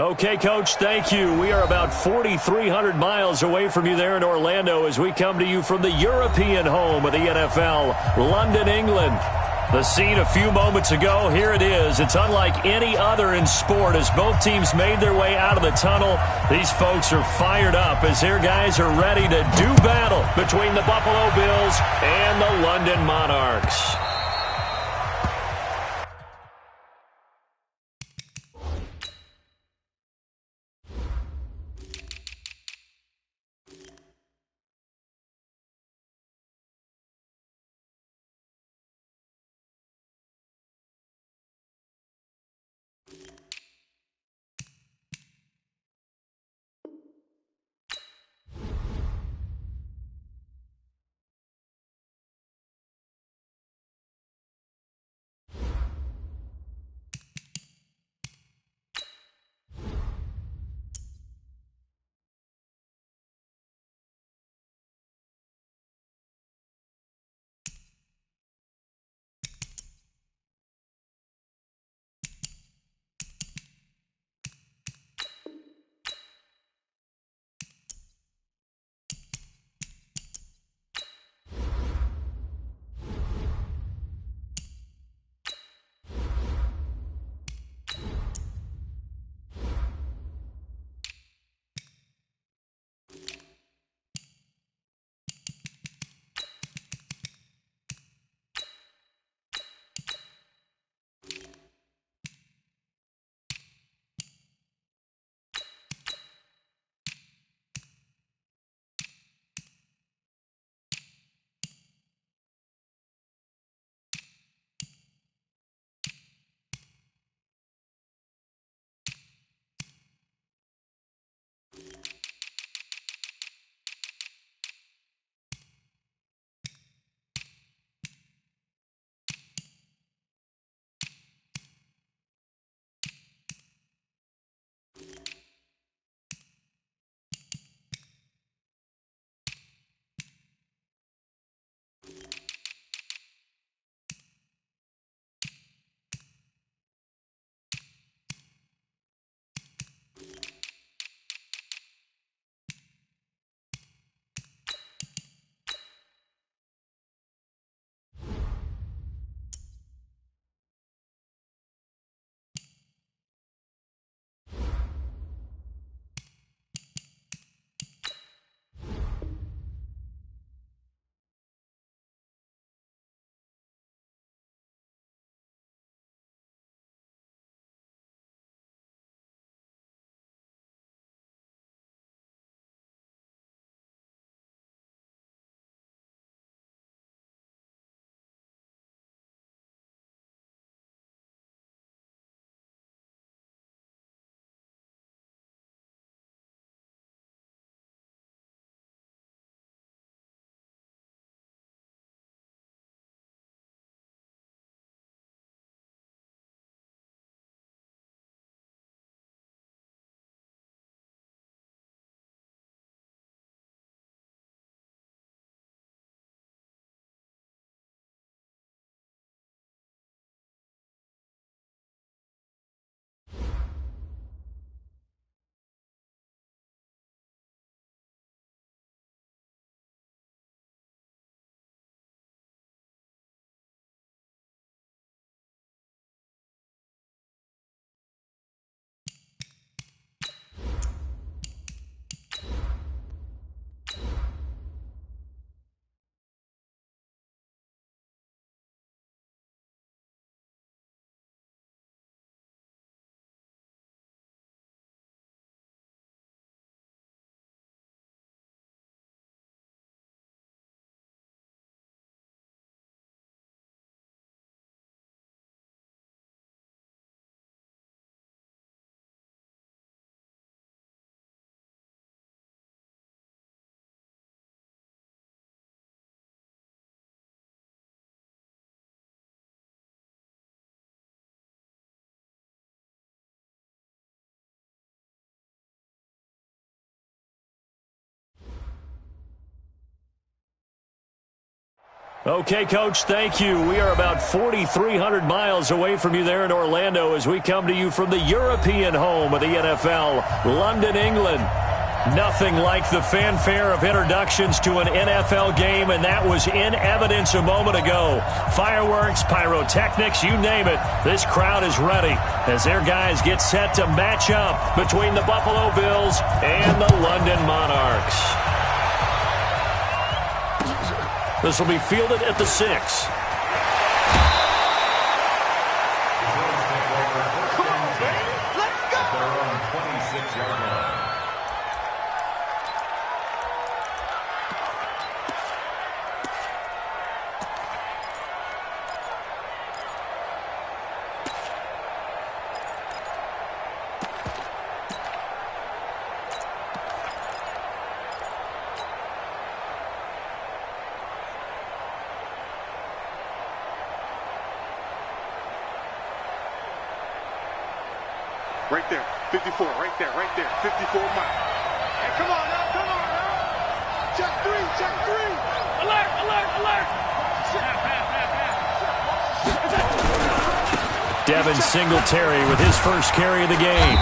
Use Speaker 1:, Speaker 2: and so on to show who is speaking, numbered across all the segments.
Speaker 1: Okay, Coach, thank you. We are about 4,300 miles away from you there in Orlando as we come to you from the European home of the NFL, London, England. The scene a few moments ago, here it is. It's unlike any other in sport as both teams made their way out of the tunnel. These folks are fired up as their guys are ready to do battle between the Buffalo Bills and the London Monarchs. Okay, Coach, thank you. We are about 4,300 miles away from you there in Orlando as we come to you from the European home of the NFL, London, England. Nothing like the fanfare of introductions to an NFL game, and that was in evidence a moment ago. Fireworks, pyrotechnics, you name it. This crowd is ready as their guys get set to match up between the Buffalo Bills and the London Monarchs. This will be fielded at the 6.
Speaker 2: Right there, 54, right there, 54 miles. Hey, come on now. Check three. Alert.
Speaker 1: Devin Singletary with his first carry of the game.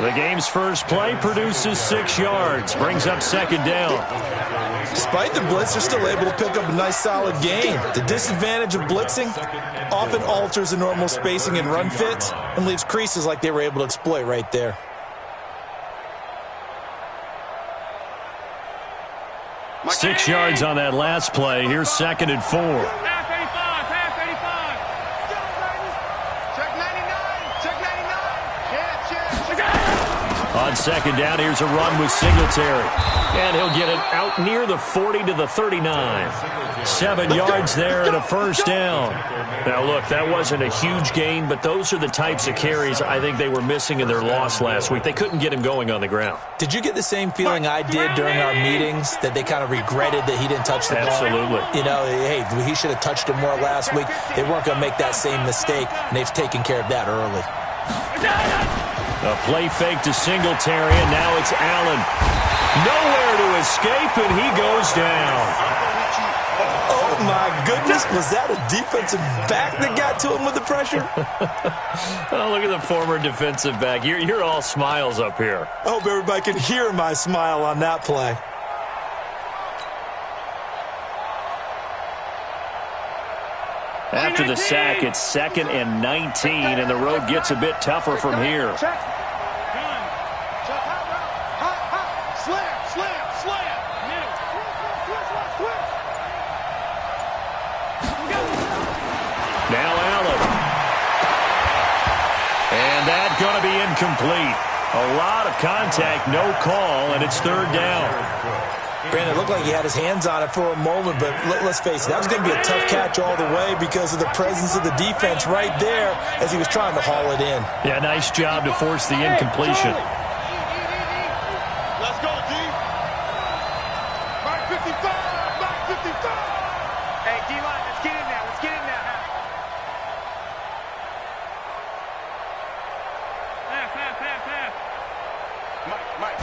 Speaker 1: The game's first play produces 6 yards, brings up second down.
Speaker 3: Despite the blitz, they're still able to pick up a nice solid gain. The disadvantage of blitzing often alters the normal spacing and run fits and leaves creases like they were able to exploit right there.
Speaker 1: Six yards on that last play. Here's second and 4. On second down, here's a run with Singletary. And he'll get it out near the 40 to the 39. 7 yards there and a first down. Now, look, that wasn't a huge gain, but those are the types of carries I think they were missing in their loss last week. They couldn't get him going on the ground.
Speaker 3: Did you get the same feeling I did during our meetings, that they kind of regretted that he didn't touch the ball?
Speaker 1: Absolutely.
Speaker 3: You know, hey, he should have touched it more last week. They weren't going to make that same mistake, and they've taken care of that early.
Speaker 1: A play fake to Singletary, and now it's Allen. Nowhere to escape, and he goes down.
Speaker 3: Oh, my goodness. Was that a defensive back that got to him with the pressure?
Speaker 1: Oh, look at the former defensive back. You're all smiles up here.
Speaker 3: I hope everybody can hear my smile on that play.
Speaker 1: After the sack, it's 2nd and 19, and the road gets a bit tougher from here. Now Allen. And that's going to be incomplete. A lot of contact, no call, and it's third down.
Speaker 3: Brandon, it looked like he had his hands on it for a moment, but let's face it, that was going to be a tough catch all the way because of the presence of the defense right there as he was trying to haul it in.
Speaker 1: Yeah, nice job to force the incompletion.
Speaker 2: Let's go, D. Mark 55. Hey, D-line, let's get in there. Mike,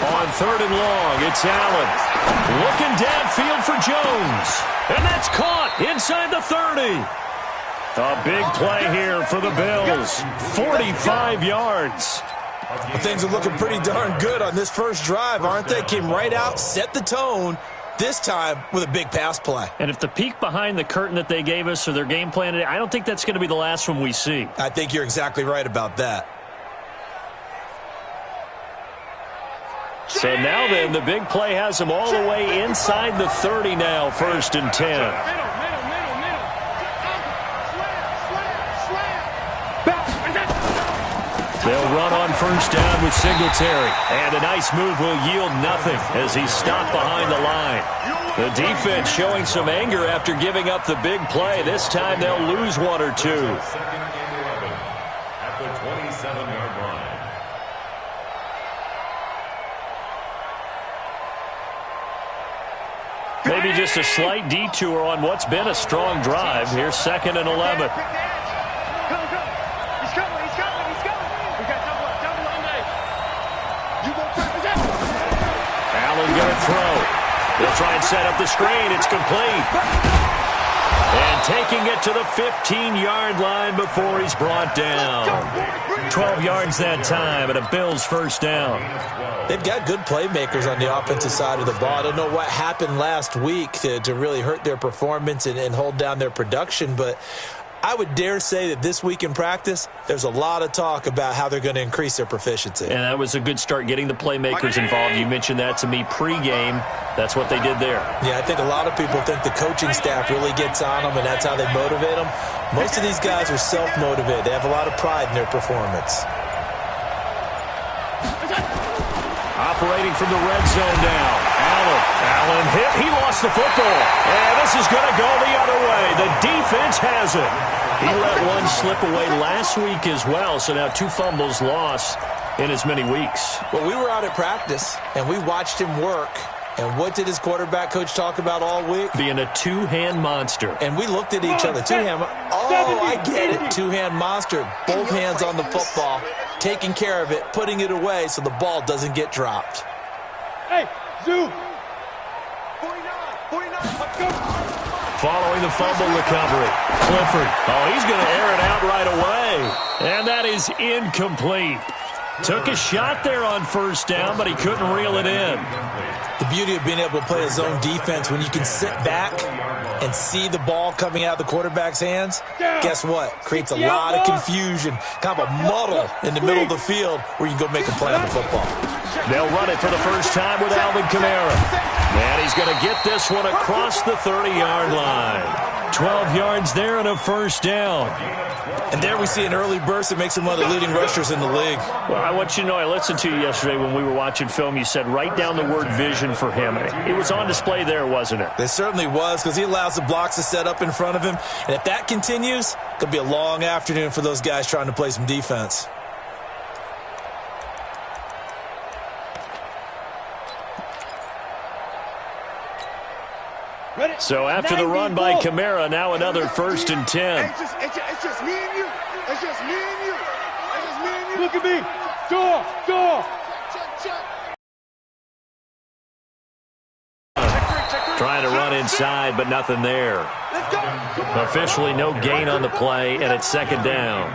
Speaker 1: On third and long, it's Allen. Looking downfield for Jones. And that's caught inside the 30. A big play here for the Bills. 45 yards.
Speaker 3: Well, things are looking pretty darn good on this first drive, aren't they? Came right out, set the tone, this time with a big pass play.
Speaker 1: And if the peek behind the curtain that they gave us or their game plan today, I don't think that's going to be the last one we see.
Speaker 3: I think you're exactly right about that.
Speaker 1: So now then, the big play has them all the way inside the 30 now, 1st and 10. They'll run on first down with Singletary. And a nice move will yield nothing as he's stopped behind the line. The defense showing some anger after giving up the big play. This time they'll lose 1 or 2.
Speaker 4: At the 27-yard line.
Speaker 1: Maybe just a slight detour on what's been a strong drive. Here's 2nd and 11. Allen going to throw. They'll try and set up the screen. It's complete. And taking it to the 15-yard line before he's brought down. 12 yards that time and a Bills first down.
Speaker 3: They've got good playmakers on the offensive side of the ball. I don't know what happened last week to really hurt their performance and hold down their production, but I would dare say that this week in practice, there's a lot of talk about how they're going to increase their proficiency.
Speaker 1: And that was a good start, getting the playmakers involved. You mentioned that to me pregame. That's what they did there.
Speaker 3: Yeah, I think a lot of people think the coaching staff really gets on them, and that's how they motivate them. Most of these guys are self-motivated. They have a lot of pride in their performance.
Speaker 1: Operating from the red zone now. Allen hit. He lost the football. And this is going to go the other way. The defense has it. He let one slip away last week as well, so now 2 fumbles lost in as many weeks.
Speaker 3: Well, we were out at practice, and we watched him work. And what did his quarterback coach talk about all week?
Speaker 1: Being a two-hand monster.
Speaker 3: And we looked at each other. Two-hand. Oh, I get it. Two-hand monster. Both hands on the football, taking care of it, putting it away so the ball doesn't get dropped.
Speaker 2: Hey, Zoo. 49, let's go.
Speaker 1: Following the fumble recovery, Clifford. Oh, he's going to air it out right away. And that is incomplete. Took a shot there on first down, but he couldn't reel it in.
Speaker 3: The beauty of being able to play a zone defense, when you can sit back and see the ball coming out of the quarterback's hands, guess what? Creates a lot of confusion, kind of a muddle in the middle of the field where you can go make a play on the football.
Speaker 1: They'll run it for the first time with Alvin Kamara. And he's going to get this one across the 30-yard line. 12 yards there and a first down.
Speaker 3: And there we see an early burst that makes him one of the leading rushers in the league.
Speaker 1: Well, I want you to know, I listened to you yesterday when we were watching film. You said write down the word vision for him. It was on display there, wasn't it?
Speaker 3: It certainly was, because he allows the blocks to set up in front of him. And if that continues, it could be a long afternoon for those guys trying to play some defense.
Speaker 1: So after the run by Kamara, now another 1st and 10.
Speaker 2: It's just me and you. It's just me and you. It's just me and you. Look at me. Door.
Speaker 1: Trying to run inside, but nothing there. Officially no gain on the play, and it's 2nd down.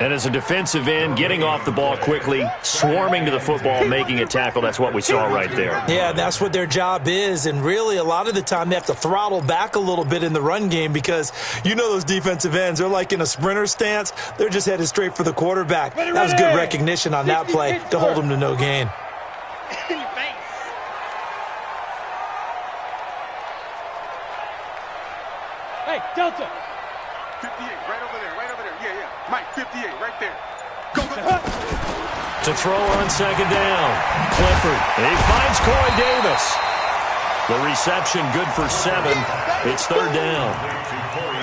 Speaker 1: And as a defensive end, getting off the ball quickly, swarming to the football, making a tackle, that's what we saw right there.
Speaker 3: Yeah, that's what their job is, and really a lot of the time they have to throttle back a little bit in the run game because you know those defensive ends, they're like in a sprinter stance. They're just headed straight for the quarterback. That was good recognition on that play to hold them to no gain.
Speaker 2: Hey, Delta. 58, right over there. Yeah. Mike, 58, right there. Go.
Speaker 1: To throw on 2nd down. Clifford. He finds Corey Davis. The reception good for 7. It's 3rd down.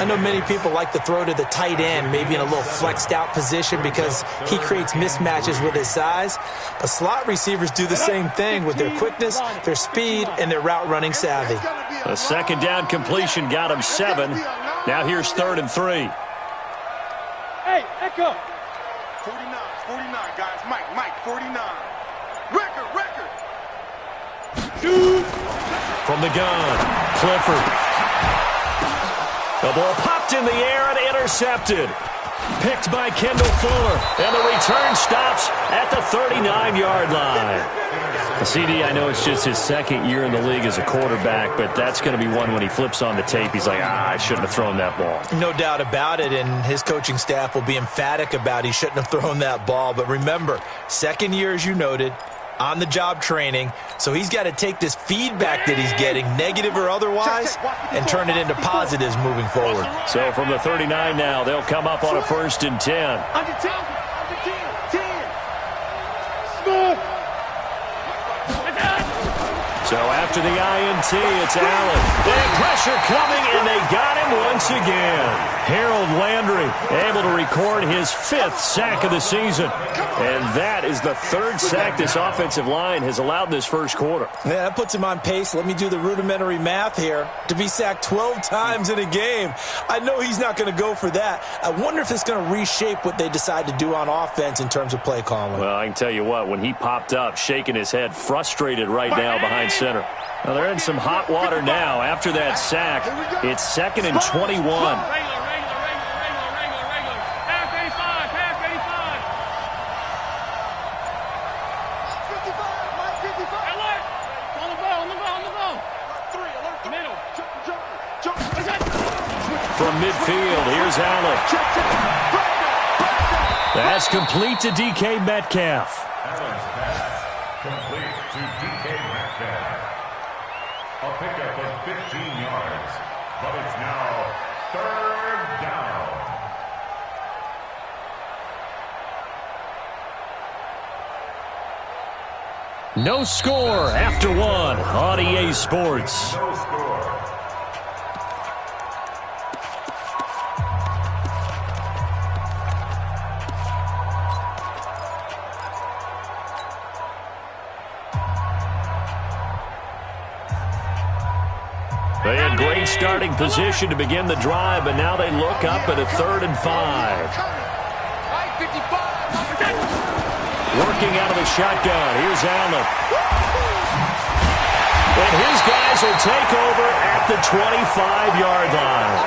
Speaker 3: I know many people like to throw to the tight end, maybe in a little flexed out position because he creates mismatches with his size. But slot receivers do the same thing with their quickness, their speed, and their route running savvy.
Speaker 1: A 2nd down completion got him 7. Now here's 3rd and 3.
Speaker 2: Hey, Echo. 49, guys. Mike, 49. Record. Dude.
Speaker 1: From the gun, Clifford. The ball popped in the air and intercepted. Picked by Kendall Fuller. And the return stops at the 39-yard line. CD, I know it's just his 2nd year in the league as a quarterback, but that's going to be one when he flips on the tape. He's like, I shouldn't have thrown that ball.
Speaker 3: No doubt about it, and his coaching staff will be emphatic about he shouldn't have thrown that ball. But remember, 2nd year, as you noted, on-the-job training, so he's got to take this feedback that he's getting, negative or otherwise, and turn it into positives moving forward.
Speaker 1: So from the 39 now, they'll come up on a 1st and 10.
Speaker 2: Under 10. 10. Smooth.
Speaker 1: So after the INT, it's Allen. Big pressure coming, and they got him once again. Harold Landry able to record his 5th sack of the season. And that is the 3rd sack this offensive line has allowed this first quarter.
Speaker 3: Yeah, that puts him on pace. Let me do the rudimentary math here. To be sacked 12 times in a game, I know he's not going to go for that. I wonder if it's going to reshape what they decide to do on offense in terms of play calling.
Speaker 1: Well, I can tell you what, when he popped up, shaking his head, frustrated right now behind center. Well, they're in some hot water now. After that sack, it's 2nd and 21. From midfield, here's Allen. That's complete to DK Metcalf.
Speaker 4: Allen's pass complete to DK Metcalf. A pickup of 15 yards, but it's now 3rd down.
Speaker 1: No score after 1 on EA Sports.
Speaker 4: No score.
Speaker 1: They had great starting position to begin the drive, but now they look up at a 3rd and 5. Working out of the shotgun. Here's Allen. And his guys will take over at the 25-yard line.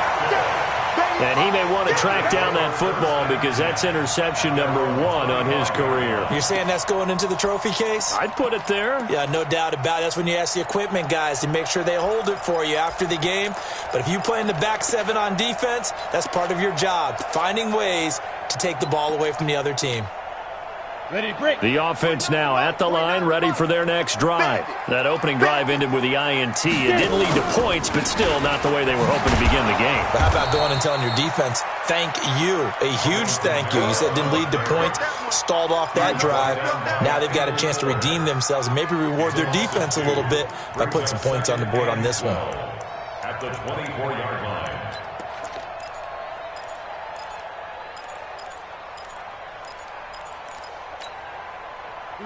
Speaker 1: And he may want to track down that football because that's interception number 1 on his career.
Speaker 3: You're saying that's going into the trophy case?
Speaker 1: I'd put it there.
Speaker 3: Yeah, no doubt about it. That's when you ask the equipment guys to make sure they hold it for you after the game. But if you play in the back 7 on defense, that's part of your job, finding ways to take the ball away from the other team.
Speaker 2: Ready, break.
Speaker 1: The offense now at the line, ready for their next drive. That opening drive ended with the INT. It didn't lead to points, but still not the way they were hoping to begin the game.
Speaker 3: But how about going and telling your defense, thank you, a huge thank you. You said it didn't lead to points, stalled off that drive. Now they've got a chance to redeem themselves and maybe reward their defense a little bit by putting some points on the board on this one.
Speaker 4: At the 24-yard line.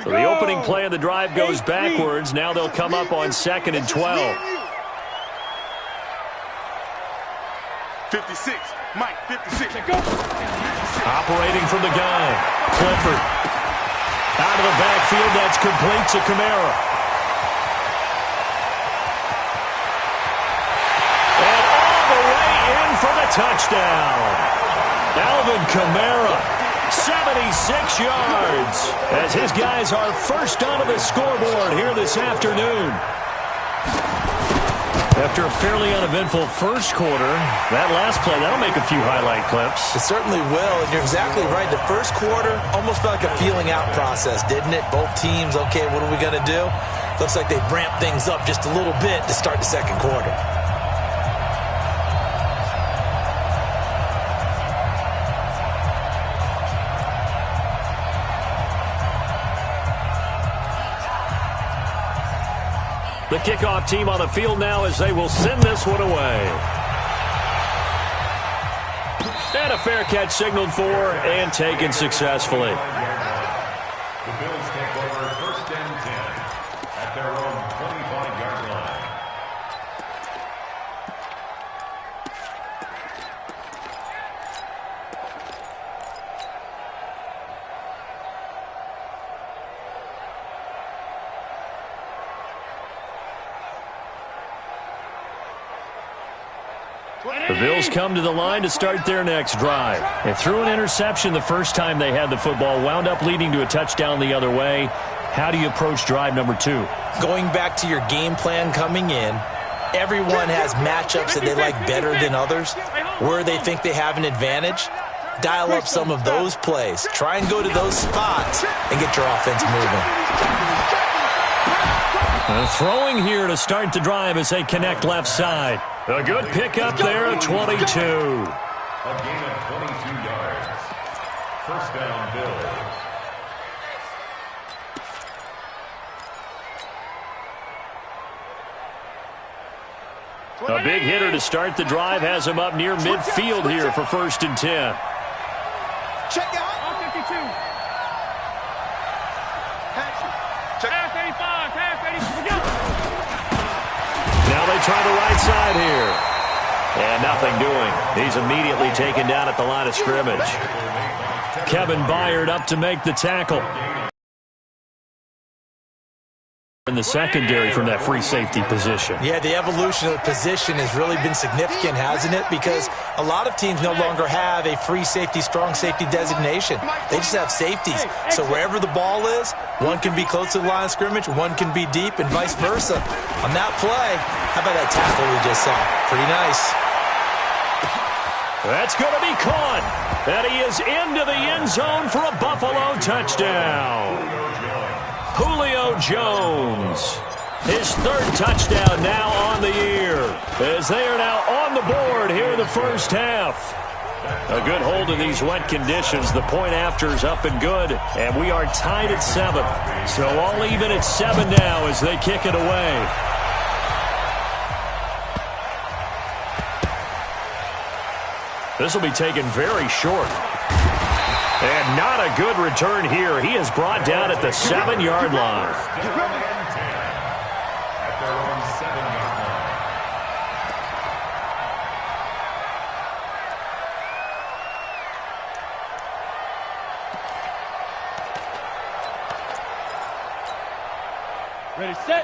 Speaker 1: So the opening play of the drive goes backwards. Now they'll come up on 2nd and 12.
Speaker 2: 56. Mike, 56.
Speaker 1: Operating from the gun. Clifford. Out of the backfield, that's complete to Kamara. And all the way in for the touchdown. Alvin Kamara. 76 yards as his guys are first onto the scoreboard here this afternoon. After a fairly uneventful first quarter, that last play, that'll make a few highlight clips.
Speaker 3: It certainly will, and you're exactly right. The first quarter almost felt like a feeling out process, didn't it? Both teams, okay, what are we going to do? Looks like they ramped things up just a little bit to start the second quarter.
Speaker 1: The kickoff team on the field now as they will send this one away. And a fair catch signaled for and taken successfully.
Speaker 4: The Bills take over 1st and 10 at their own 25-yard line.
Speaker 1: The Bills come to the line to start their next drive. They threw an interception the first time they had the football, wound up leading to a touchdown the other way. How do you approach drive number 2?
Speaker 3: Going back to your game plan coming in, everyone has matchups that they like better than others. Where they think they have an advantage, dial up some of those plays. Try and go to those spots and get your offense moving.
Speaker 1: Throwing here to start the drive as they connect left side. A good pickup there at 22.
Speaker 4: A gain of 22 yards. First down, Bills.
Speaker 1: A big hitter to start the drive has him up near midfield here for 1st and 10.
Speaker 2: Check out. 52. Pass 85. Pass 85.
Speaker 1: Now they try the right side here. And nothing doing. He's immediately taken down at the line of scrimmage. Kevin Byard up to make the tackle. in the secondary from that free safety position.
Speaker 3: Yeah, the evolution of the position has really been significant, hasn't it? Because a lot of teams no longer have a free safety, strong safety designation. They just have safeties. So wherever the ball is, one can be close to the line of scrimmage, one can be deep, and vice versa. On that play, how about that tackle we just saw? Pretty nice.
Speaker 1: That's going to be caught. And he is into the end zone for a Buffalo touchdown. Julio Jones, his third touchdown now on the year, as they are now on the board here in the first half. A good hold in these wet conditions. The point after is up and good, and we are tied at 7. So all even at 7 now as they kick it away. This will be taken very short. And not a good return here. He is brought down at the 7-yard line.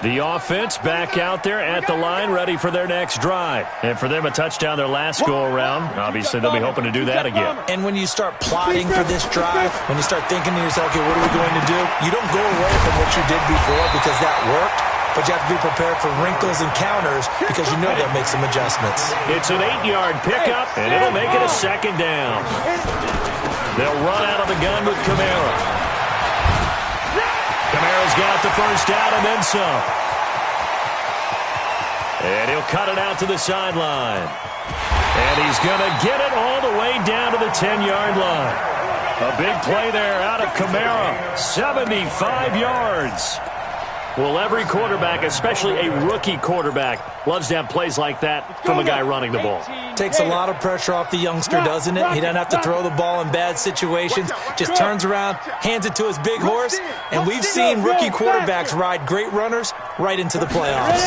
Speaker 1: The offense back out there at the line, ready for their next drive. And for them, a touchdown their last go-around. Obviously, they'll be hoping to do that again.
Speaker 3: And when you start plotting for this drive, when you start thinking to yourself, okay, what are we going to do? You don't go away from what you did before because that worked, but you have to be prepared for wrinkles and counters because you know they'll make some adjustments.
Speaker 1: It's an 8-yard pickup, and it'll make it a second down. They'll run out of the gun with Kamara. Kamara's got the first down and then some. And he'll cut it out to the sideline. And he's going to get it all the way down to the 10-yard line. A big play there out of Kamara. 75 yards. Well, every quarterback, especially a rookie quarterback, loves to have plays like that from a guy running the ball.
Speaker 3: Takes a lot of pressure off the youngster, doesn't it? He doesn't have to throw the ball in bad situations. Just turns around, hands it to his big horse. And we've seen rookie quarterbacks ride great runners right into the playoffs.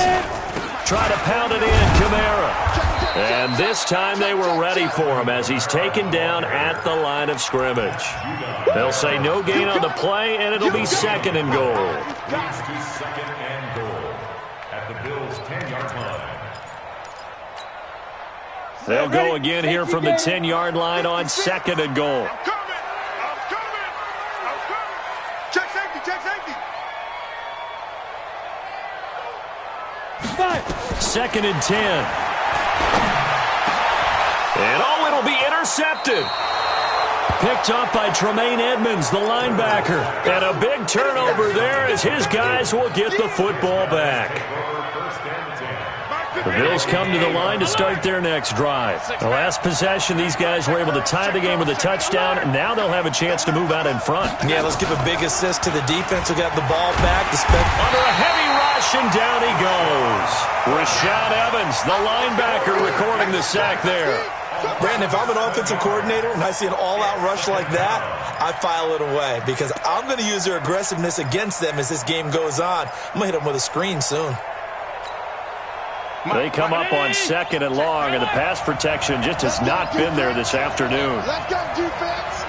Speaker 1: Try to pound it in, Kamara. And this time they were ready for him as he's taken down at the line of scrimmage. They'll say no gain on the play, and it'll be second and goal.
Speaker 4: Leads to second and goal at the Bills' 10-yard line.
Speaker 1: They'll go again here from the 10-yard line on second and goal.
Speaker 2: I'm coming. Check safety.
Speaker 1: Second and 10. And it'll be intercepted. Picked up by Tremaine Edmonds, the linebacker. And a big turnover there as his guys will get the football back. The Bills come to the line to start their next drive. The last possession, these guys were able to tie the game with a touchdown. Now they'll have a chance to move out in front.
Speaker 3: Yeah, let's give a big assist to the defense who got the ball back.
Speaker 1: Under a heavy rush, and down he goes. Rashaan Evans, the linebacker, recording the sack there.
Speaker 3: Brandon, if I'm an offensive coordinator and I see an all-out rush like that, I file it away because I'm going to use their aggressiveness against them as this game goes on. I'm going to hit them with a screen soon.
Speaker 1: They come up on second and long, and the pass protection just has not been there this afternoon.
Speaker 2: Let's go, defense.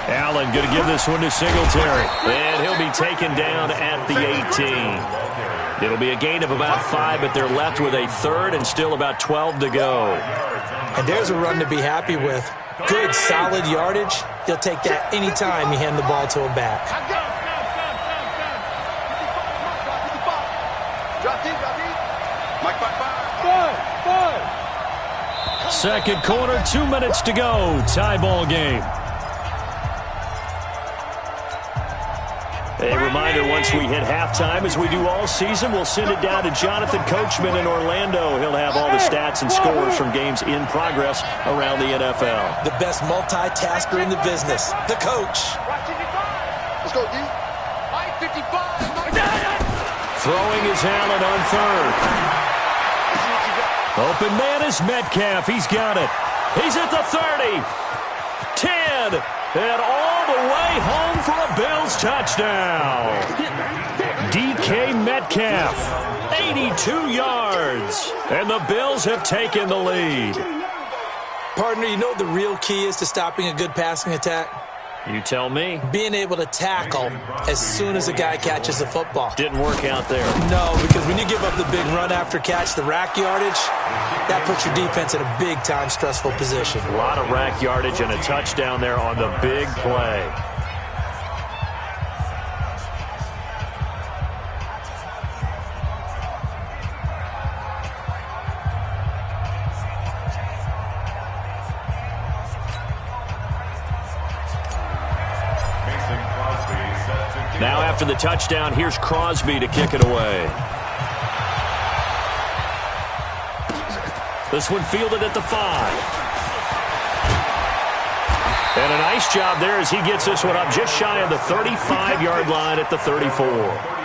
Speaker 1: Allen going to give this one to Singletary, and he'll be taken down at the 18. It'll be a gain of about 5, but they're left with a third and still about 12 to go.
Speaker 3: And there's a run to be happy with. Good, solid yardage. He'll take that anytime you hand the ball to him back.
Speaker 1: Second quarter, 2 minutes to go. Tie ball game. A reminder, once we hit halftime, as we do all season, we'll send it down to Jonathan Coachman in Orlando. He'll have all the stats and scores from games in progress around the NFL.
Speaker 3: The best multitasker in the business, the coach.
Speaker 2: Let's go, D. 55.
Speaker 1: Throwing is Allen on third. Open man is Metcalf. He's got it. He's at the 30. 10. And all the way home for a Bills touchdown. DK Metcalf, 82 yards. And the Bills have taken the lead.
Speaker 3: Partner, you know what the real key is to stopping a good passing attack?
Speaker 1: You tell me.
Speaker 3: Being able to tackle as soon as a guy catches the football.
Speaker 1: Didn't work out there.
Speaker 3: No, because when you give up the big run after catch, the rack yardage, that puts your defense in a big-time stressful position.
Speaker 1: A lot of rack yardage and a touchdown there on the big play. Now after the touchdown, here's Crosby to kick it away. This one fielded at the 5. And a nice job there as he gets this one up just shy of the 35-yard line at the 34.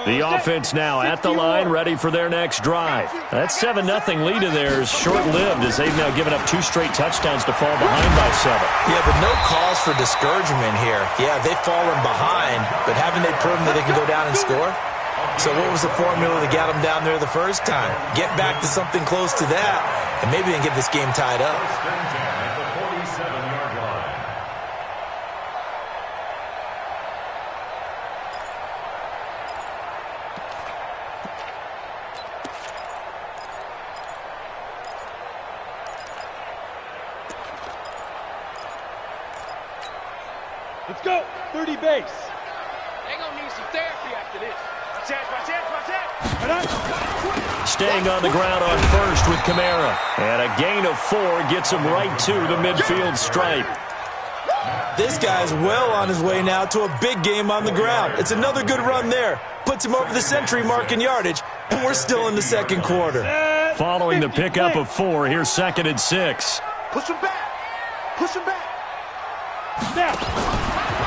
Speaker 1: The offense now at the line, ready for their next drive. That 7-0 lead of theirs short-lived as they've now given up 2 straight touchdowns to fall behind by 7.
Speaker 3: Yeah, but no cause for discouragement here. Yeah, they've fallen behind, but haven't they proven that they can go down and score? So what was the formula to get them down there the first time? Get back to something close to that, and maybe they can get this game tied up.
Speaker 2: Let's go. 30 base.
Speaker 5: They're going to need some therapy after this. Watch out.
Speaker 1: Staying on the ground on first with Kamara. And a gain of 4 gets him right to the midfield stripe.
Speaker 3: This guy's well on his way now to a big game on the ground. It's another good run there. Puts him over the century mark in yardage, and we're still in the second quarter.
Speaker 1: Following the pickup of 4, here's 2nd and 6.
Speaker 2: Push him back. Push him back.
Speaker 1: Snap.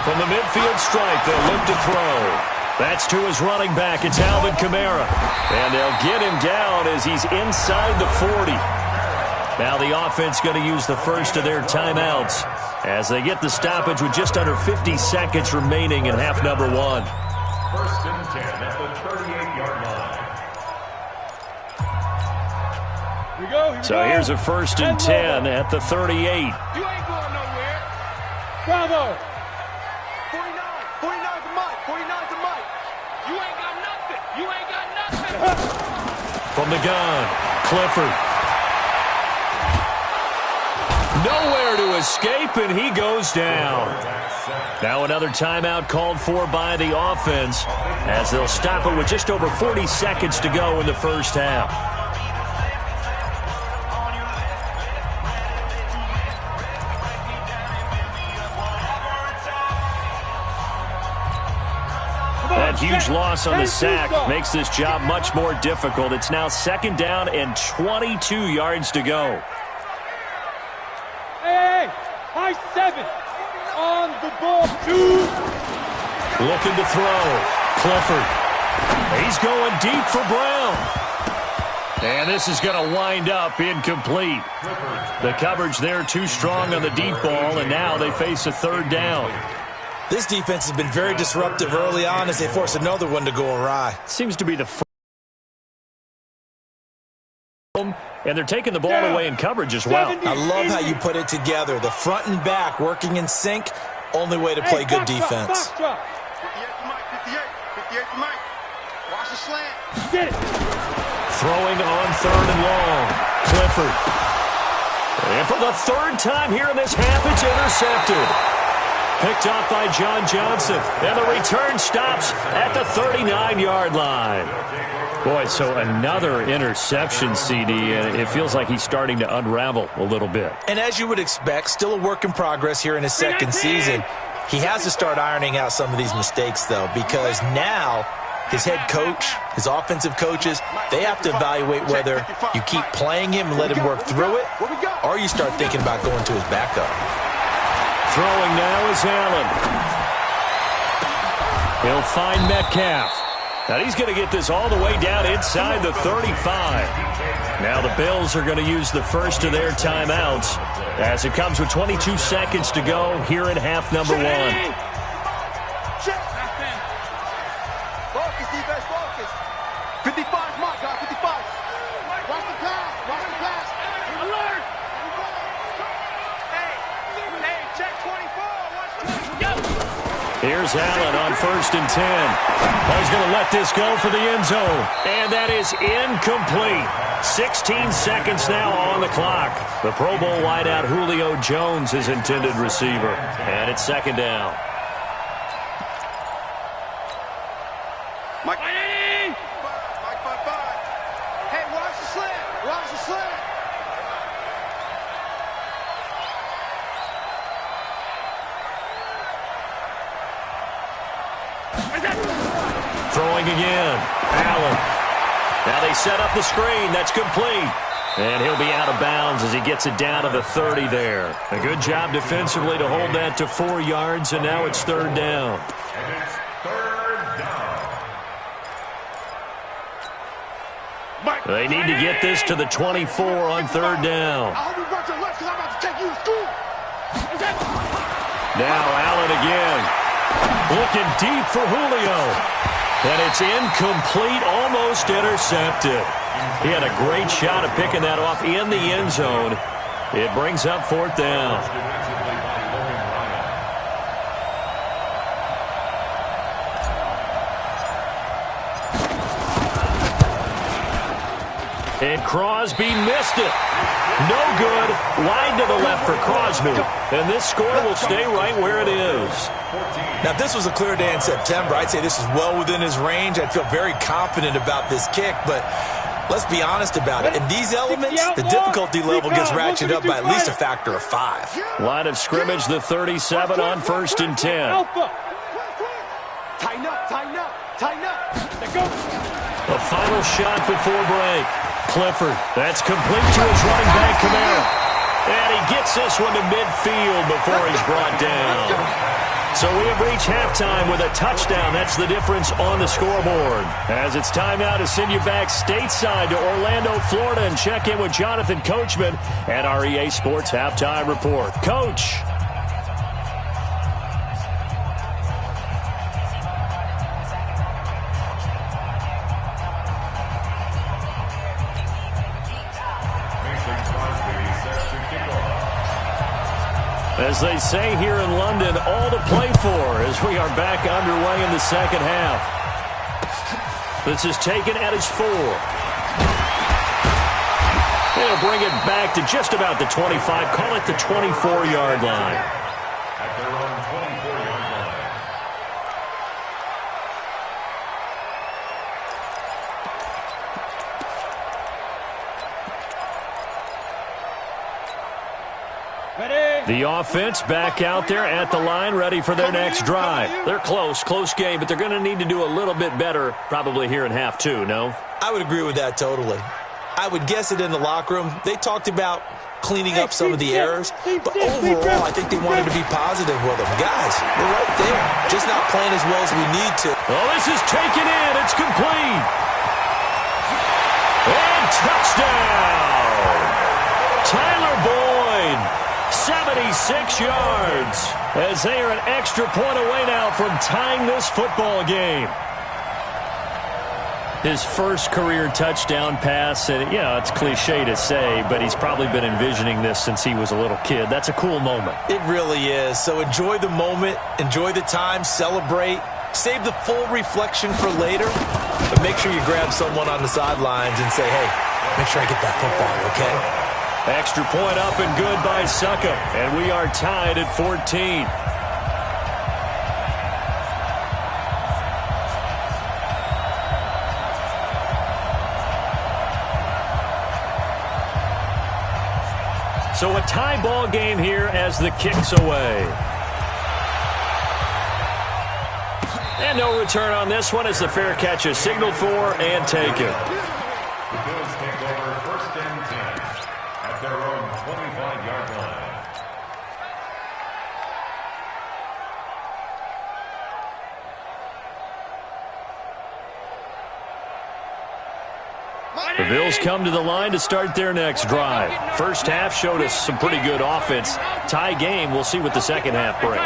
Speaker 1: From the midfield stripe, they'll look to throw. That's to his running back. It's Alvin Kamara. And they'll get him down as he's inside the 40. Now the offense going to use the first of their timeouts as they get the stoppage with just under 50 seconds remaining in half number 1.
Speaker 4: 1st and 10 at the 38-yard line.
Speaker 2: Here we go.
Speaker 1: So here's a 1st and 10 at the 38.
Speaker 5: You ain't going nowhere.
Speaker 2: Bravo.
Speaker 5: 49. 49's a mic. 49's a mic. You ain't got nothing. You ain't got nothing.
Speaker 1: From the gun, Clifford. Nowhere to escape, and he goes down. Now another timeout called for by the offense as they'll stop it with just over 40 seconds to go in the first half. That huge loss on the sack makes this job much more difficult. It's now 2nd down and 22 yards to go.
Speaker 2: Hey, high 7 on the ball. 2.
Speaker 1: Looking to throw. Clifford. He's going deep for Brown. And this is going to wind up incomplete. The coverage there too strong on the deep ball, and now they face a 3rd down.
Speaker 3: This defense has been very disruptive early on as they force another one to go awry.
Speaker 1: Seems to be the and they're taking the ball away in coverage as well.
Speaker 3: I love how you put it together. The front and back working in sync. Only way to play good defense.
Speaker 2: 58 to Mike. Watch the slant. Get it.
Speaker 1: Throwing on 3rd and long. Clifford. And for the 3rd time here in this half, it's intercepted. Picked up by John Johnson. And the return stops at the 39-yard line. Boy, so another interception, CD, and it feels like he's starting to unravel a little bit.
Speaker 3: And as you would expect, still a work in progress here in his 2nd season. He has to start ironing out some of these mistakes, though, because now his head coach, his offensive coaches, they have to evaluate whether you keep playing him and let him work through it, or you start thinking about going to his backup.
Speaker 1: Throwing now is Allen. He'll find Metcalf. And he's going to get this all the way down inside the 35. Now the Bills are going to use the first of their timeouts as it comes with 22 seconds to go here in half number 1.
Speaker 5: Focus, defense, focus. 55's mark, guys, 55. Watch the pass, watch the pass. Alert! Hey, check 24, watch 20. Go!
Speaker 1: Here's Allen on 1st and 10. He's going to let this go for the end zone. And that is incomplete. 16 seconds now on the clock. The Pro Bowl wideout Julio Jones is intended receiver. And it's 2nd down.
Speaker 5: Mike. Mike, 5. Hey, watch the slant. Watch the slant.
Speaker 1: Throwing again. Allen. Now they set up the screen. That's complete. And he'll be out of bounds as he gets it down to the 30 there. A good job defensively to hold that to 4 yards, and now it's 3rd down.
Speaker 4: And it's 3rd down.
Speaker 1: They need to get this to the 24 on 3rd down.
Speaker 5: I hope you work your left because I'm about to take you to school.
Speaker 1: Now Allen again. Looking deep for Julio. And it's incomplete, almost intercepted. He had a great shot at picking that off in the end zone. It brings up 4th down. And Crosby missed it. No good. Wide to the left for Crosby. And this score will stay right where it is.
Speaker 3: Now, if this was a clear day in September, I'd say this is well within his range. I'd feel very confident about this kick, but let's be honest about it. In these elements, the difficulty level gets ratcheted up by at least a factor of 5.
Speaker 1: Line of scrimmage, the 37 on 1st and 10.
Speaker 5: Tighten up, tighten up, tighten up. Let go.
Speaker 1: A final shot before break. Clifford, that's complete to his running back, Kamara. And he gets this one to midfield before he's brought down. So we have reached halftime with a touchdown. That's the difference on the scoreboard. As it's time now to send you back stateside to Orlando, Florida, and check in with Jonathan Coachman at our EA Sports Halftime Report. Coach. As they say here in London, all to play for as we are back underway in the second half. This is taken at his 4. They'll bring it back to just about the 25, call it the 24-yard line.
Speaker 4: At their own 24-yard line.
Speaker 1: The offense back out there at the line, ready for their next drive. They're close game, but they're going to need to do a little bit better probably here in half 2, no?
Speaker 3: I would agree with that totally. I would guess it in the locker room. They talked about cleaning up some of the errors, but overall, I think they wanted to be positive with them. Guys, we're right there, just not playing as well as we need to.
Speaker 1: Oh, this is taken in. It's complete. And touchdown. Tyler Boyd. 76 yards as they are an extra point away now from tying this football game. His first career touchdown pass, and yeah, it's cliche to say, but he's probably been envisioning this since he was a little kid. That's a cool moment.
Speaker 3: It really is. So enjoy the moment, enjoy the time, celebrate, save the full reflection for later, but make sure you grab someone on the sidelines and say, hey, make sure I get that football, okay?
Speaker 1: Extra point up and good by Suckup, and we are tied at 14. So a tie ball game here as the kick's away. And no return on this one as the fair catch is signaled for and taken.
Speaker 4: The Bills take over 1st and 10 at their own 25-yard line.
Speaker 1: The Bills come to the line to start their next drive. First half showed us some pretty good offense. Tie game, we'll see what the second half brings.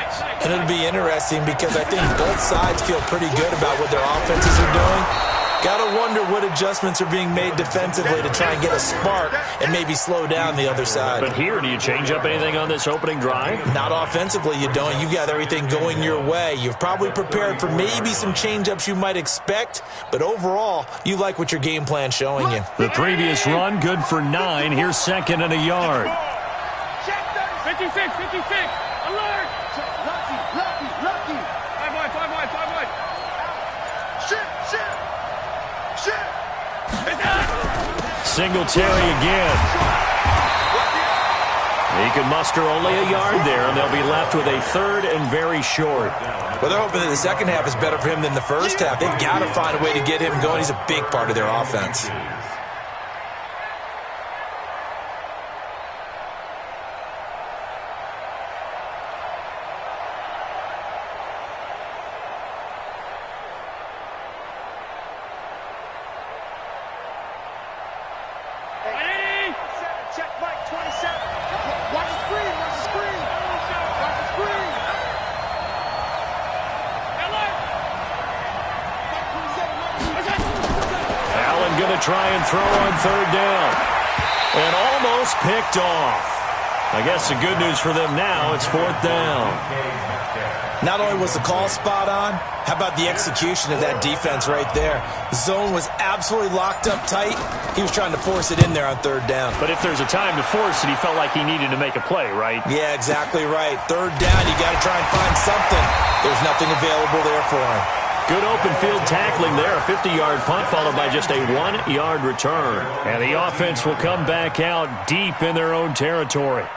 Speaker 3: And it'll be interesting because I think both sides feel pretty good about what their offenses are doing. Got to wonder what adjustments are being made defensively to try and get a spark and maybe slow down the other side.
Speaker 1: But here, do you change up anything on this opening drive?
Speaker 3: Not offensively, you don't. You've got everything going your way. You've probably prepared for maybe some change-ups you might expect, but overall, you like what your game plan's showing you.
Speaker 1: The previous run, good for 9. Here's second and a yard.
Speaker 5: 56, 56. Alert! Lucky. 5 wide. Shit.
Speaker 1: Singletary again. He can muster only a yard there, and they'll be left with a third and very short.
Speaker 3: Well, they're hoping that the second half is better for him than the first half. They've got to find a way to get him going. He's a big part of their offense.
Speaker 1: Try and throw on third down. And almost picked off. I guess the good news for them now, it's fourth down.
Speaker 3: Not only was the call spot on, how about the execution of that defense right there? Zone was absolutely locked up tight. He was trying to force it in there on third down.
Speaker 1: But if there's a time to force it, he felt like he needed to make a play, right?
Speaker 3: Yeah, exactly right. Third down, you got to try and find something. There's nothing available there for him.
Speaker 1: Good open field tackling there. A 50-yard punt followed by just a 1-yard return. And the offense will come back out deep in their own territory.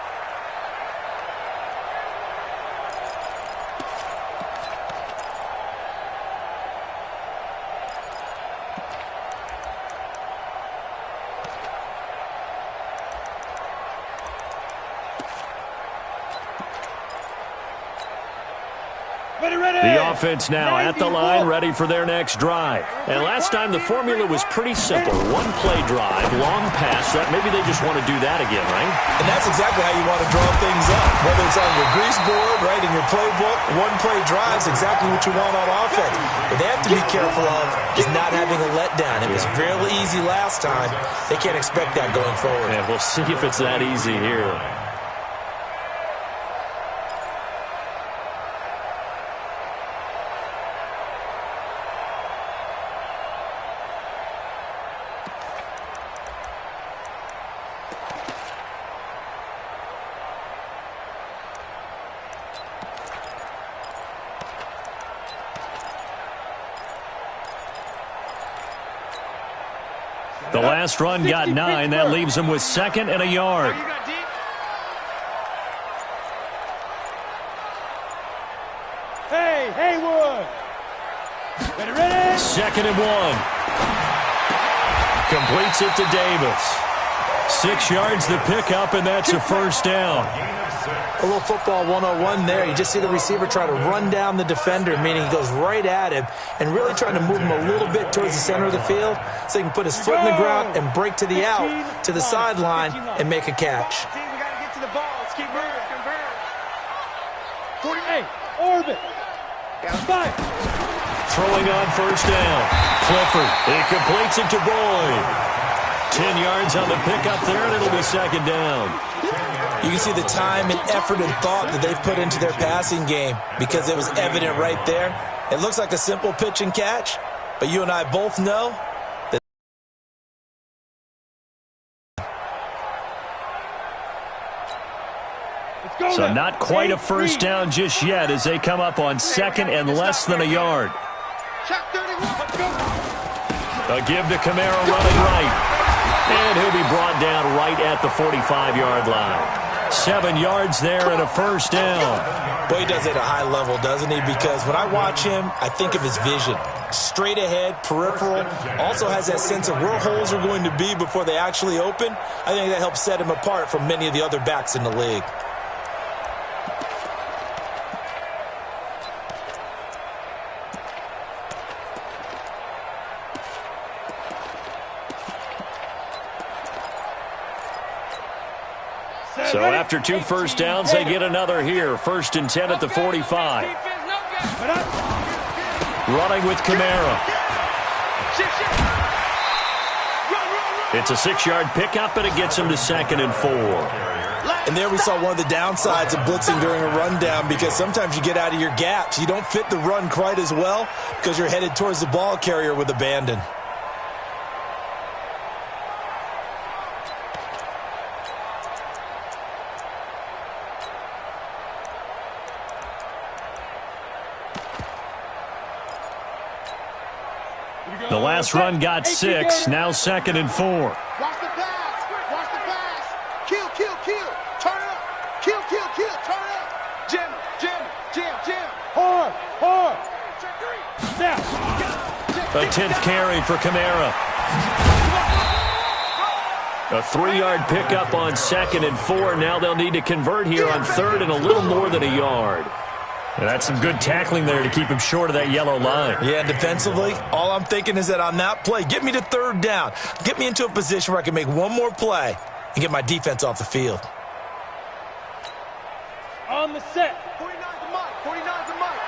Speaker 1: The offense now at the line, ready for their next drive. And last time the formula was pretty simple. One play drive, long pass. That maybe they just want to do that again, right?
Speaker 3: And that's exactly how you want to draw things up. Whether it's on your grease board, right, in your playbook, one play drive is exactly what you want on offense. What they have to be careful of is not having a letdown. It was fairly easy last time. They can't expect that going forward.
Speaker 1: Yeah, we'll see if it's that easy here. The last run got 9. That leaves him with second and a yard.
Speaker 5: Hey, Haywood. Ready?
Speaker 1: Second and 1. Completes it to Davis. 6 yards the pickup, and that's a first down.
Speaker 3: A little football 101 there. You just see the receiver try to run down the defender, meaning he goes right at him and really trying to move him a little bit towards the center of the field so he can put his foot in the ground and break to the out, to the sideline, and make a catch.
Speaker 5: We got to get to the ball. Let's keep moving. 48, orbit. Fire.
Speaker 1: Throwing on first down. Clifford. He completes it to Boyd. 10 yards on the pickup there, and it'll be second down.
Speaker 3: You can see the time and effort and thought that they've put into their passing game because it was evident right there. It looks like a simple pitch and catch, but you and I both know that.
Speaker 1: So not quite a first down just yet as they come up on second and less than a yard. A give to Kamara running right. And he'll be brought down right at the 45-yard line. 7 yards there and a first down.
Speaker 3: Boy, he does it at a high level, doesn't he? Because when I watch him, I think of his vision. Straight ahead, peripheral. Also has that sense of where holes are going to be before they actually open. I think that helps set him apart from many of the other backs in the league.
Speaker 1: So after 2 first downs, they get another here. 1st and 10 at the 45. Running with Kamara. It's a 6-yard pickup, and it gets him to 2nd and 4.
Speaker 3: And there we saw one of the downsides of blitzing during a rundown, because sometimes you get out of your gaps. You don't fit the run quite as well because you're headed towards the ball carrier with abandon.
Speaker 1: The last run got 6, now 2nd and 4.
Speaker 2: Watch the pass. Watch the pass. Kill, kill, kill. Turn it up. Kill, kill, kill. Turn it up. Jam, jam, jam, jam. Hard, hard. Now.
Speaker 1: A 10th carry for Kamara. A 3-yard pickup on 2nd and 4. Now they'll need to convert here on 3rd and a little more than a yard. And that's some good tackling there to keep him short of that yellow line.
Speaker 3: Yeah, defensively, all I'm thinking is that on that play, get me to 3rd down. Get me into a position where I can make one more play and get my defense off the field.
Speaker 5: On the set.
Speaker 2: 49's a mic. 49's a mic.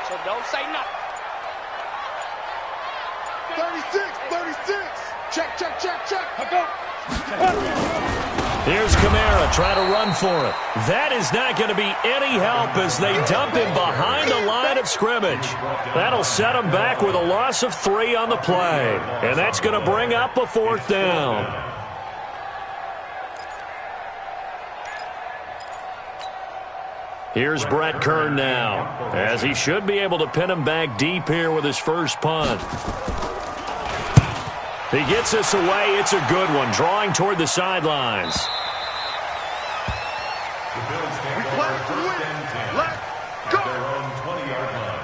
Speaker 5: So don't say nothing.
Speaker 2: 36, 36. Check, check, check, check.
Speaker 1: Here's Kamara trying to run for it. That is not going to be any help as they dump him behind the line of scrimmage. That'll set him back with a loss of 3 on the play. And that's going to bring up a 4th down. Here's Brett Kern now, as he should be able to pin him back deep here with his first punt. He gets this away. It's a good one, drawing toward the sidelines.
Speaker 4: The Bills stand over 1st and 10 at their own 20-yard line.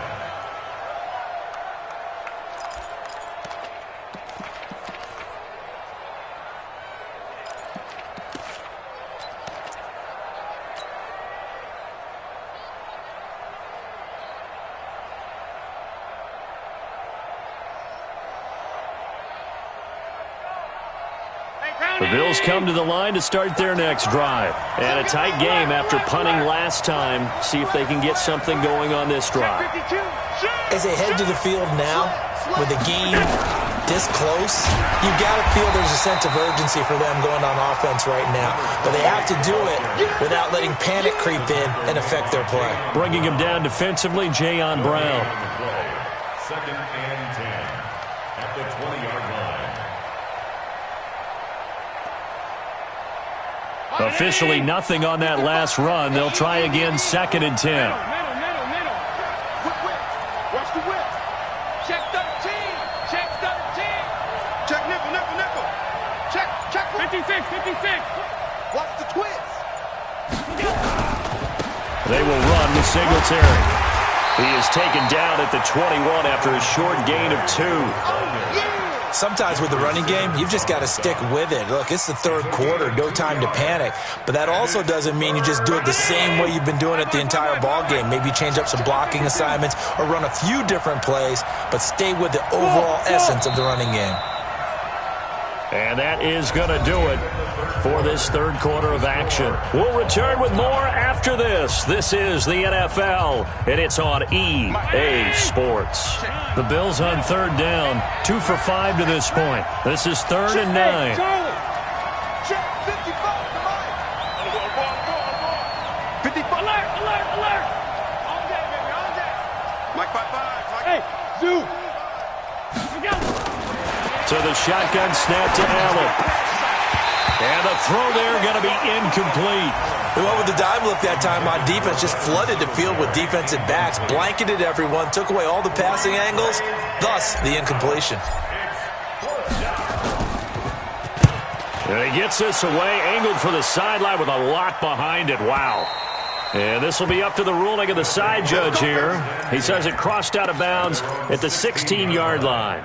Speaker 1: The Bills come to the line to start their next drive. And a tight game after punting last time. See if they can get something going on this drive.
Speaker 3: As they head to the field now, with the game this close, you've got to feel there's a sense of urgency for them going on offense right now. But they have to do it without letting panic creep in and affect their play.
Speaker 1: Bringing him down defensively, Jayon Brown.
Speaker 4: 2nd and 10 at the 20-yard line.
Speaker 1: Officially nothing on that last run. They'll try again 2nd and 10.
Speaker 5: Middle.
Speaker 2: Watch the whip.
Speaker 5: Check 13. Check 13.
Speaker 2: Check nickel. Check.
Speaker 5: 56.
Speaker 2: Watch the twist.
Speaker 1: They will run with Singletary. He is taken down at the 21 after a short gain of 2.
Speaker 3: Sometimes with the running game, you've just got to stick with it. Look, it's the 3rd quarter, no time to panic. But that also doesn't mean you just do it the same way you've been doing it the entire ball game. Maybe change up some blocking assignments or run a few different plays, but stay with the overall essence of the running game.
Speaker 1: And that is going to do it for this 3rd quarter of action. We'll return with more after this. This is the NFL, and it's on EA Sports. The Bills on 3rd down, 2 for 5 to this point. This is 3rd and 9.
Speaker 2: Check 55. Come on. 55.
Speaker 5: Alert.
Speaker 2: On deck, baby. On deck. Mike 5-5.
Speaker 5: Hey, Zoo. Go.
Speaker 1: So the shotgun snap to Allen. And the throw there going to be incomplete.
Speaker 3: They went with the dive look that time on defense, just flooded the field with defensive backs, blanketed everyone, took away all the passing angles, thus the incompletion.
Speaker 1: And he gets this away, angled for the sideline with a lot behind it. Wow. And this will be up to the ruling of the side judge here. He says it crossed out of bounds at the 16-yard line.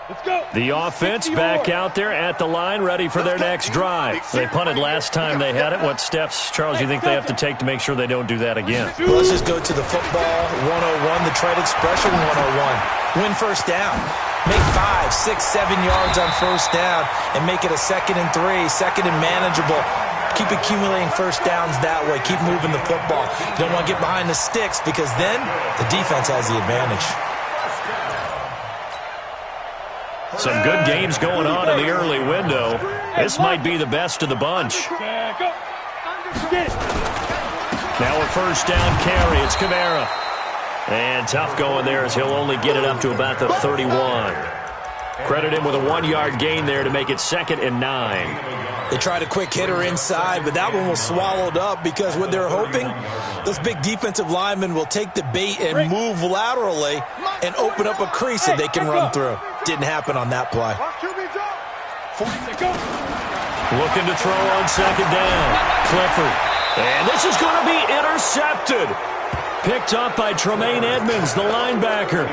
Speaker 5: Let's go.
Speaker 1: The offense back out there at the line, ready for their next drive. They punted last time they had it. What steps, Charles, you think they have to take to make sure they don't do that again?
Speaker 3: Well, let's just go to the football 101, the trite expression 101. Win first down. Make 5, 6, 7 yards on first down and make it a 2nd and 3, 2nd and manageable. Keep accumulating first downs that way. Keep moving the football. You don't want to get behind the sticks because then the defense has the advantage.
Speaker 1: Some good games going on in the early window. This might be the best of the bunch. Now a first down carry. It's Kamara. And tough going there as he'll only get it up to about the 31. Credit him with a 1-yard gain there to make it 2nd and 9.
Speaker 3: They tried a quick hitter inside, but that one was swallowed up because what they're hoping, those big defensive linemen will take the bait and move laterally and open up a crease that they can run through. Didn't happen on that play.
Speaker 1: Looking to throw on 2nd down. Clifford. And this is going to be intercepted. Picked up by Tremaine Edmonds, the linebacker.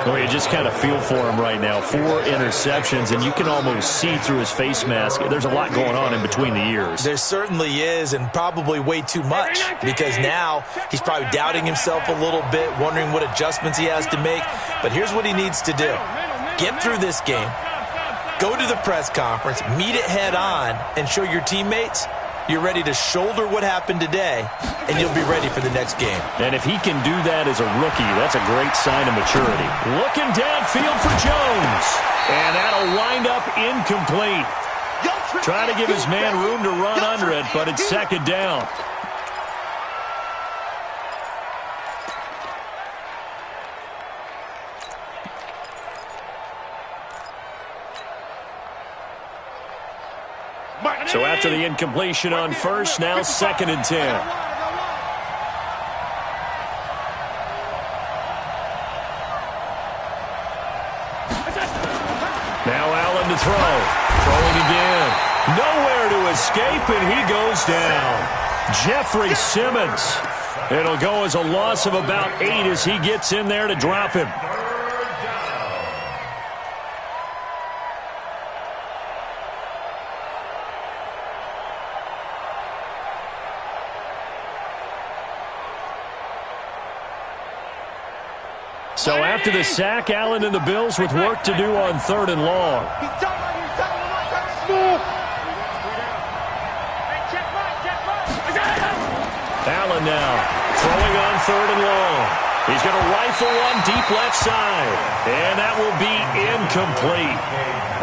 Speaker 1: Oh, you just kind of feel for him right now. 4 interceptions, and you can almost see through his face mask. There's a lot going on in between the ears.
Speaker 3: There certainly is, and probably way too much, because now he's probably doubting himself a little bit, wondering what adjustments he has to make. But here's what he needs to do. Get through this game, go to the press conference, meet it head on, and show your teammates you're ready to shoulder what happened today, and you'll be ready for the next game.
Speaker 1: And if he can do that as a rookie, that's a great sign of maturity. Looking downfield for Jones. And that'll wind up incomplete. Trying to give his man room to run under it, but it's 2nd down. So after the incompletion on first, now 2nd and 10. Now Allen to throw. Throwing again. Nowhere to escape, and he goes down. Jeffrey Simmons. It'll go as a loss of about 8 as he gets in there to drop him. So after the sack, Allen and the Bills with work to do on 3rd and long. Allen now throwing on 3rd and long. He's going to rifle one deep left side. And that will be incomplete.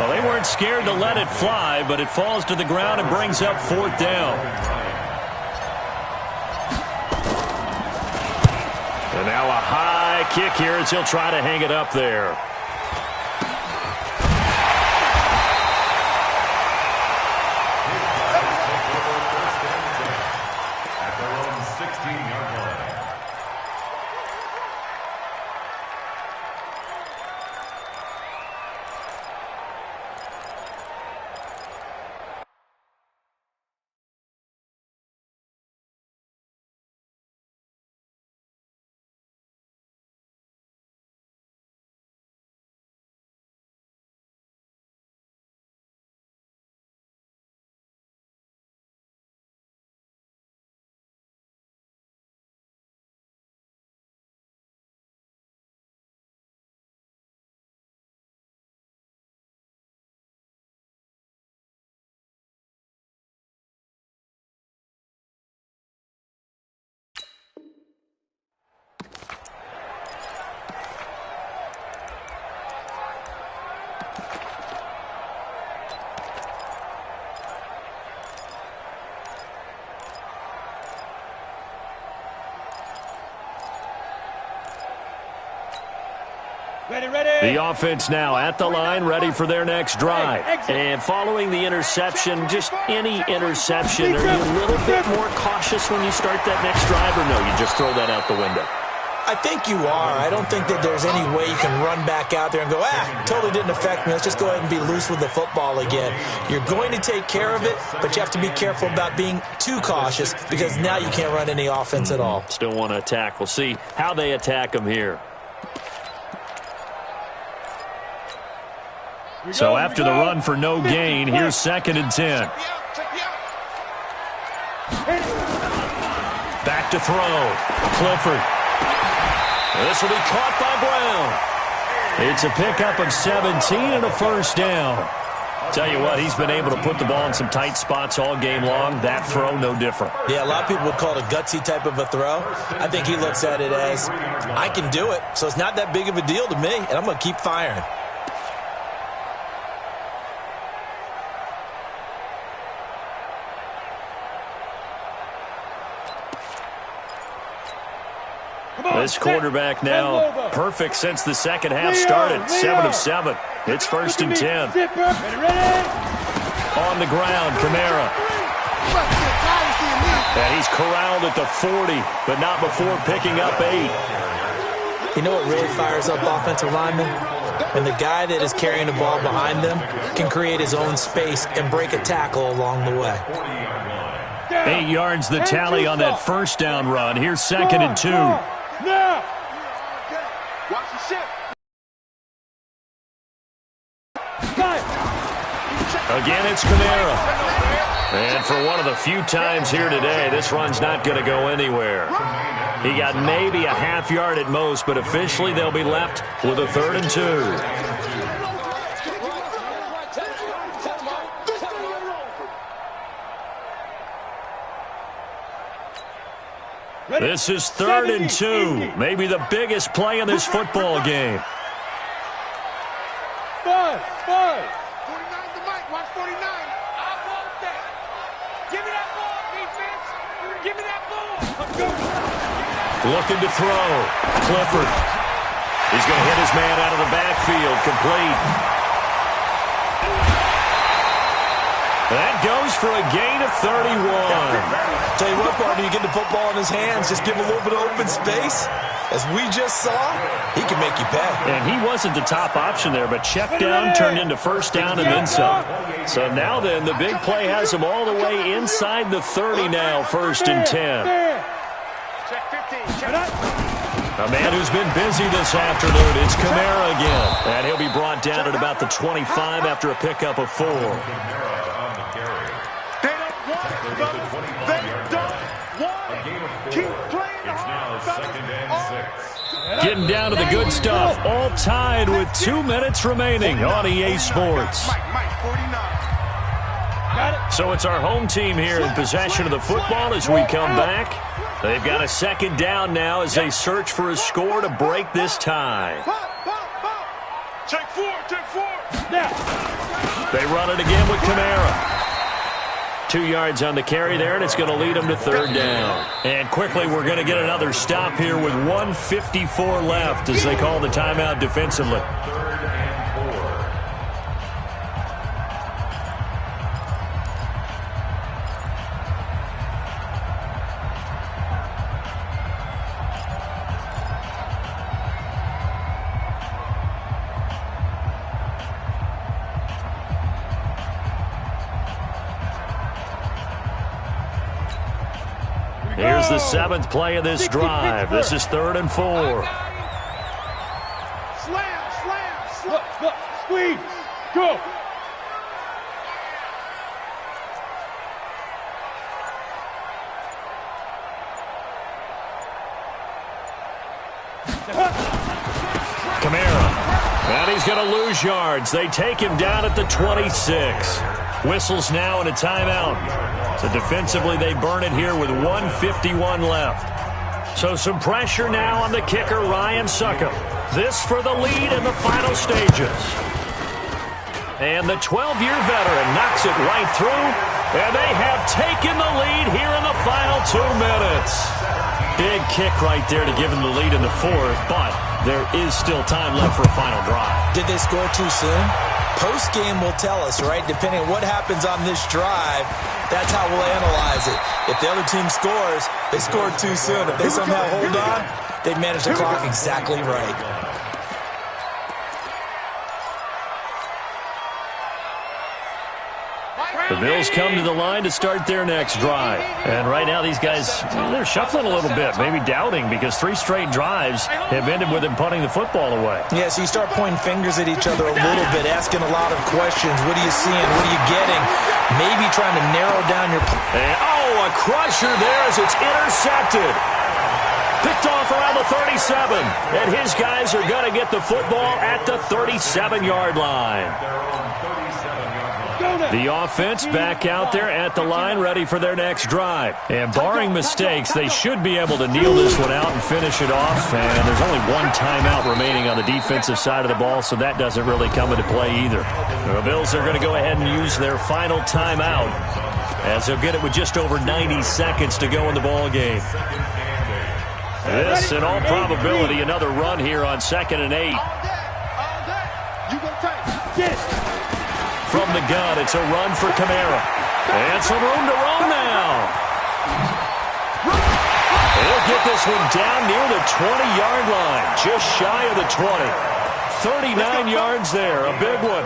Speaker 1: Well, they weren't scared to let it fly, but it falls to the ground and brings up 4th down. And now a high kick here as he'll try to hang it up there.
Speaker 4: At their own 16-yard line.
Speaker 1: The offense now at the line, ready for their next drive. And following the interception, just any interception, are you a little bit more cautious when you start that next drive, or no, you just throw that out the window?
Speaker 3: I think you are. I don't think that there's any way you can run back out there and go, totally didn't affect me. Let's just go ahead and be loose with the football again. You're going to take care of it, but you have to be careful about being too cautious because now you can't run any offense at all.
Speaker 1: Still want to attack. We'll see how they attack them here. So after the run for no gain, here's 2nd and 10. Back to throw. Clifford. This will be caught by Brown. It's a pickup of 17 and a first down. Tell you what, he's been able to put the ball in some tight spots all game long. That throw, no different.
Speaker 3: Yeah, a lot of people would call it a gutsy type of a throw. I think he looks at it as, I can do it, so it's not that big of a deal to me, and I'm going to keep firing.
Speaker 1: This quarterback now perfect since the second half started. 7 of 7. It's 1st and 10. On the ground, Kamara. And he's corralled at the 40, but not before picking up 8.
Speaker 3: You know what really fires up offensive linemen? When the guy that is carrying the ball behind them can create his own space and break a tackle along the way.
Speaker 1: 8 yards the tally on that first down run. Here's 2nd and 2.
Speaker 2: Now! Watch the ship!
Speaker 1: Again, it's Kamara. And for one of the few times here today, this run's not going to go anywhere. He got maybe a half yard at most, but officially they'll be left with a 3rd and 2. This is 3rd and 2. Maybe the biggest play in this football game.
Speaker 2: 5. 49's the mic. Watch 49.
Speaker 5: I want that. Give me that ball, defense. Give me that ball.
Speaker 1: Looking to throw. Clifford. He's going to hit his man out of the backfield. Complete. That goes for a gain of 31.
Speaker 3: Tell you what, partner, you get the football in his hands, just give him a little bit of open space. As we just saw, he can make you pay.
Speaker 1: And he wasn't the top option there, but check down turned into first down and then some. So now then, the big play has him all the way inside the 30 now, 1st and 10.
Speaker 5: Check 15. Check.
Speaker 1: A man who's been busy this afternoon, it's Kamara again. And he'll be brought down at about the 25 after a pickup of 4. Getting down to the good stuff. All tied with 2 minutes remaining on EA Sports. So it's our home team here in possession of the football as we come back. They've got a 2nd down now as they search for a score to break this tie.
Speaker 5: Check 4. Check 4.
Speaker 1: They run it again with Kamara. 2 yards on the carry there, and it's going to lead them to 3rd down. And quickly, we're going to get another stop here with 1:54 left as they call the timeout defensively. Here's the 7th play of this drive. This is 3rd and 4.
Speaker 2: Slam. Squeeze. Go.
Speaker 1: Kamara. And he's going to lose yards. They take him down at the 26. Whistles now and a timeout. So defensively, they burn it here with 1:51 left. So some pressure now on the kicker, Ryan Succop. This for the lead in the final stages. And the 12-year veteran knocks it right through. And they have taken the lead here in the final 2 minutes. Big kick right there to give them the lead in the 4th, but there is still time left for a final drive.
Speaker 3: Did they score too soon? Post-game will tell us, right? Depending on what happens on this drive, that's how we'll analyze it. If the other team scores, they scored too soon. If they somehow hold on, they've managed the clock exactly right.
Speaker 1: The Bills come to the line to start their next drive. And right now these guys, they're shuffling a little bit, maybe doubting, because 3 straight drives have ended with them punting the football away.
Speaker 3: Yeah, so you start pointing fingers at each other a little bit, asking a lot of questions. What are you seeing? What are you getting? Maybe trying to narrow down your...
Speaker 1: And, a crusher there as it's intercepted. Picked off around the 37. And his guys are going to get the football at the 37-yard line. The offense back out there at the line, ready for their next drive. And barring mistakes, they should be able to kneel this one out and finish it off. And there's only 1 timeout remaining on the defensive side of the ball, so that doesn't really come into play either. The Bills are going to go ahead and use their final timeout, as they'll get it with just over 90 seconds to go in the ball game. This, in all probability, another run here on 2nd and 8. From the gun, it's a run for Kamara. And some room to roam now. He'll get this one down near the 20-yard line, just shy of the 20. 39 yards there, a big one.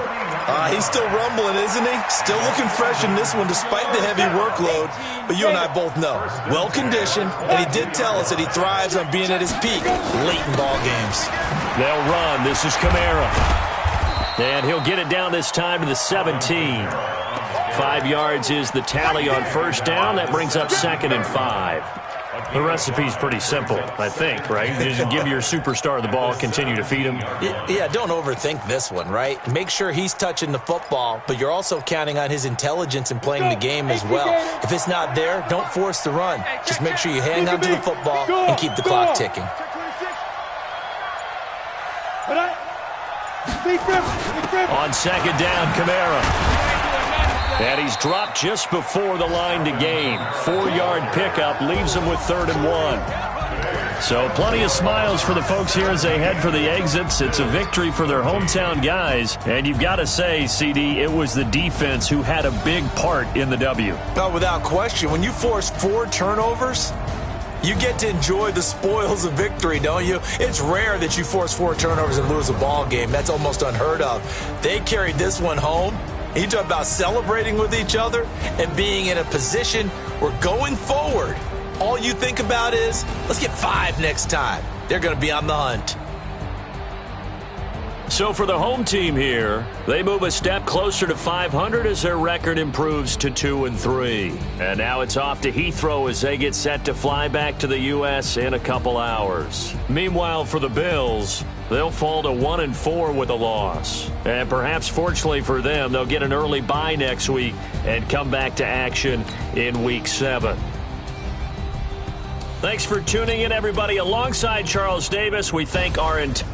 Speaker 3: He's still rumbling, isn't he? Still looking fresh in this one despite the heavy workload. But you and I both know, well-conditioned, and he did tell us that he thrives on being at his peak late in ball games.
Speaker 1: They'll run. This is Kamara. And he'll get it down this time to the 17. 5 yards is the tally on first down. That brings up 2nd and 5. The recipe's pretty simple, I think, right? Just give your superstar the ball, continue to feed him.
Speaker 3: Yeah, don't overthink this one, right? Make sure he's touching the football, but you're also counting on his intelligence in playing the game as well. If it's not there, don't force the run. Just make sure you hang on to the football and keep the clock ticking.
Speaker 1: On 2nd down, Kamara. And he's dropped just before the line to gain. 4-yard pickup leaves him with 3rd and 1. So plenty of smiles for the folks here as they head for the exits. It's a victory for their hometown guys. And you've got to say, CD, it was the defense who had a big part in the W.
Speaker 3: Oh, without question. When you force 4 turnovers, you get to enjoy the spoils of victory, don't you? It's rare that you force 4 turnovers and lose a ball game. That's almost unheard of. They carried this one home. You talk about celebrating with each other and being in a position where going forward, all you think about is, let's get 5 next time. They're going to be on the hunt.
Speaker 1: So for the home team here, they move a step closer to 500 as their record improves to 2-3. And now it's off to Heathrow as they get set to fly back to the U.S. in a couple hours. Meanwhile, for the Bills, they'll fall to 1-4 with a loss. And perhaps fortunately for them, they'll get an early bye next week and come back to action in Week 7. Thanks for tuning in, everybody. Alongside Charles Davis, we thank our entire